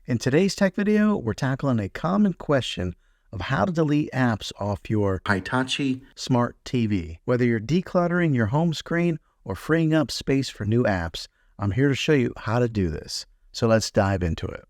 In today's tech video, we're tackling a common question of how to delete apps off your Hitachi smart TV. Whether you're decluttering your home screen or freeing up space for new apps, I'm here to show you how to do this. So let's dive into it.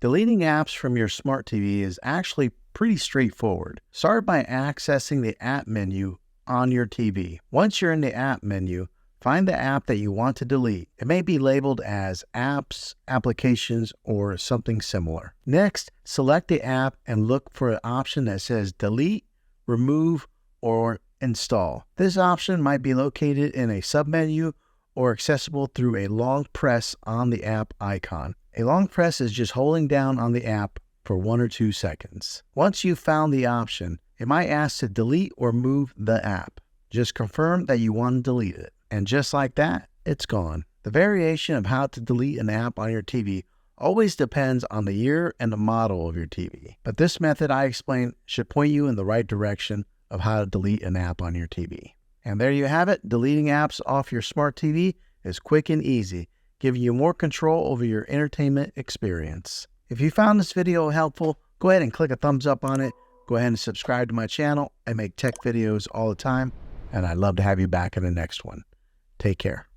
Deleting apps from your smart TV is actually pretty straightforward. Start by accessing the app menu on your TV. Once you're in the app menu, find the app that you want to delete. It may be labeled as apps, applications, or something similar. Next, select the app and look for an option that says delete, remove, or install. This option might be located in a submenu or accessible through a long press on the app icon. A long press is just holding down on the app for 1 or 2 seconds. Once you've found the option, it might ask to delete or move the app. Just confirm that you want to delete it. And just like that, it's gone. The variation of how to delete an app on your TV always depends on the year and the model of your TV. But this method I explained should point you in the right direction of how to delete an app on your TV. And there you have it. Deleting apps off your smart TV is quick and easy, giving you more control over your entertainment experience. If you found this video helpful, go ahead and click a thumbs up on it. Go ahead and subscribe to my channel. I make tech videos all the time, and I'd love to have you back in the next one. Take care.